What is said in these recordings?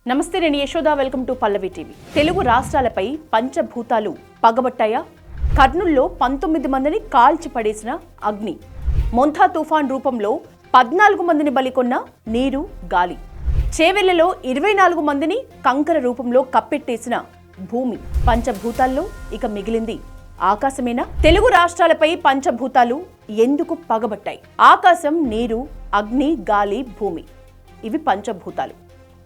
నమస్తే, నేను Yashoda. Welcome to Pallavi TV. Telugu రాష్ట్రాలపై పంచభూతాలు పగబట్టాయా? కర్నూల్లో 19 మందిని కాల్చి పడేసిన అగ్ని, మొంతా తుఫాన్ రూపంలో 14 మందిని బలికొన్న నీరు, గాలి, చేవెళ్లలో 24 మందిని కంకర రూపంలో కప్పెట్టేసిన భూమి. పంచభూతాల్లో ఇక మిగిలింది ఆకాశమేనా? తెలుగు రాష్ట్రాలపై పంచభూతాలు ఎందుకు పగబట్టాయి? ఆకాశం, నీరు, అగ్ని, గాలి, భూమి, ఇవి పంచభూతాలు.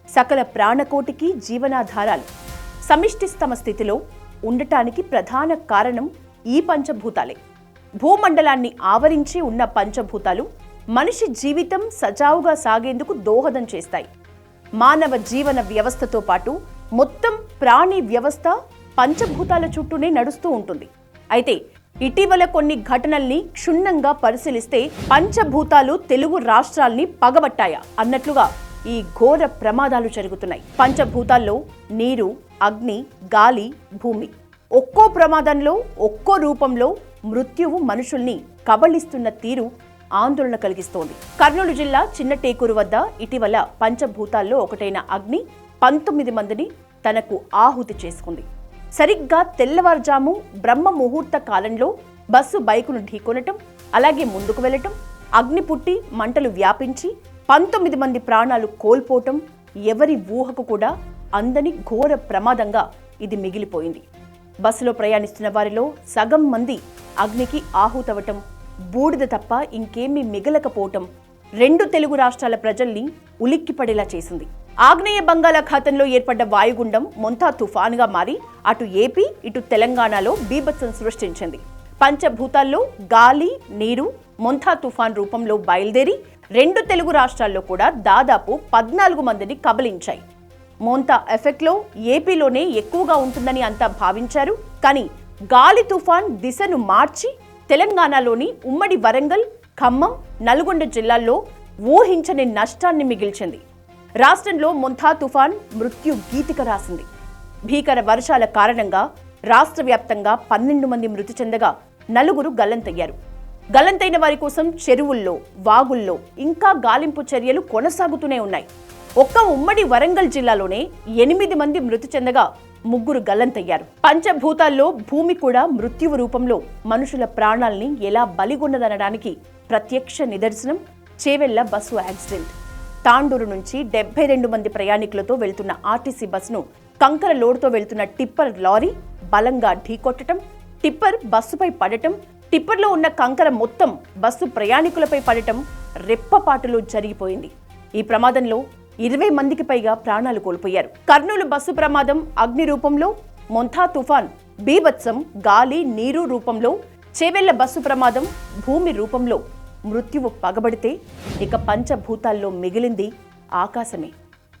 సకల ప్రాణకోటికి జీవనాధారాలు. సమిష్టిస్తమ స్థితిలో ఉండటానికి ప్రధాన కారణం ఈ పంచభూతాలే. భూమండలాన్ని ఆవరించి ఉన్న పంచభూతాలు మనిషి జీవితం సజావుగా సాగేందుకు దోహదం చేస్తాయి. మానవ జీవన వ్యవస్థతో పాటు మొత్తం ప్రాణి వ్యవస్థ పంచభూతాల చుట్టూనే నడుస్తూ ఉంటుంది. అయితే ఇటీవల కొన్ని ఘటనల్ని క్షుణ్ణంగా పరిశీలిస్తే పంచభూతాలు తెలుగు రాష్ట్రాల్ని పగబట్టాయా అన్నట్లుగా ఈ ఘోర ప్రమాదాలు జరుగుతున్నాయి. పంచభూతాల్లో నీరు, అగ్ని, గాలి, భూమి, ఒక్కో ప్రమాదంలో ఒక్కో రూపంలో మృత్యువు మనుషుల్ని కబళిస్తున్న తీరు ఆందోళన కలిగిస్తోంది. కర్నూలు జిల్లా చిన్నటేకూరు వద్ద ఇటీవల పంచభూతాల్లో ఒకటైన అగ్ని 19 మందిని తనకు ఆహుతి చేసుకుంది. సరిగ్గా తెల్లవారుజాము బ్రహ్మ ముహూర్త కాలంలో బస్సు బైకును ఢీకొనటం, అలాగే ముందుకు వెళ్లటం, అగ్ని పుట్టి మంటలు వ్యాపించి 19 మంది ప్రాణాలు కోల్పోవటం ఎవరి ఊహకు కూడా అందని ఘోర ప్రమాదంగా ఇది మిగిలిపోయింది. బస్సులో ప్రయాణిస్తున్న వారిలో సగం మంది అగ్నికి ఆహుతవటం, బూడిద తప్ప ఇంకేమీ మిగలకపోవటం 2 తెలుగు రాష్ట్రాల ప్రజల్ని ఉలిక్కిపడేలా చేసింది. ఆగ్నేయ బంగాళాఖాతంలో ఏర్పడ్డ వాయుగుండం మొంతా తుఫానుగా మారి అటు ఏపీ, ఇటు తెలంగాణలో బీభత్సం సృష్టించింది. పంచభూతాల్లో గాలి, నీరు మొంతా తుఫాన్ రూపంలో బయలుదేరి 2 తెలుగు రాష్ట్రాల్లో కూడా దాదాపు 14 మందిని కబలించాయి. మోంతా ఎఫెక్ట్లో ఏపీలోనే ఎక్కువగా ఉంటుందని అంతా భావించారు. కానీ గాలి తుఫాన్ దిశను మార్చి తెలంగాణలోని ఉమ్మడి వరంగల్, ఖమ్మం, నల్గొండ జిల్లాల్లో ఊహించని నష్టాన్ని మిగిల్చింది. రాష్ట్రంలో మొంతా తుఫాన్ మృత్యు గీతిక రాసింది. భీకర వర్షాల కారణంగా రాష్ట్ర వ్యాప్తంగా 12 మంది మృతి చెందగా 4 గల్లంతయ్యారు. గల్లంతైన వారి కోసం చెరువుల్లో, వాగుల్లో ఇంకా గాలింపు చర్యలు కొనసాగుతూనే ఉన్నాయి. ఒక్క ఉమ్మడి వరంగల్ జిల్లాలోనే 8 మంది మృతి చెందగా 3 గల్లంతయ్యారు. పంచభూతాల్లో భూమి కూడా మృత్యువు రూపంలో మనుషుల ప్రాణాల్ని ఎలా బలిగొన్నదనడానికి ప్రత్యక్ష నిదర్శనం చేవెళ్ల బస్సు యాక్సిడెంట్. తాండూరు నుంచి 72 మంది ప్రయాణికులతో వెళ్తున్న ఆర్టీసీ బస్సును కంకర లోడుతో వెళ్తున్న టిప్పర్ లారీ బలంగా ఢీకొట్టడం, టిప్పర్ బస్సుపై పడటం, టిప్పర్లో ఉన్న కంకర మొత్తం బస్సు ప్రయాణికులపై పడటం రెప్పపాటులో జరిగిపోయింది. ఈ ప్రమాదంలో 20 మందికి పైగా ప్రాణాలు కోల్పోయారు. కర్నూలు బస్సు ప్రమాదం అగ్ని రూపంలో, మొంతా తుఫాన్ బీభత్సం గాలి, నీరు రూపంలో, చేవెళ్ల బస్సు ప్రమాదం భూమి రూపంలో మృత్యువు పగబడితే ఇక పంచభూతాల్లో మిగిలింది ఆకాశమే.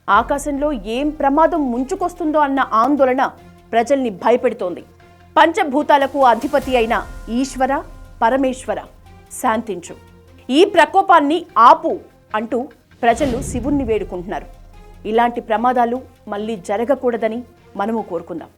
ఆకాశంలో ఏం ప్రమాదం ముంచుకొస్తుందో అన్న ఆందోళన ప్రజల్ని భయపెడుతోంది. పంచభూతాలకు అధిపతి అయిన ఈశ్వర, పరమేశ్వర శాంతించు, ఈ ప్రకోపాన్ని ఆపు అంటూ ప్రజలు శివుణ్ణి వేడుకుంటున్నారు. ఇలాంటి ప్రమాదాలు మళ్ళీ జరగకూడదని మనము కోరుకుందాం.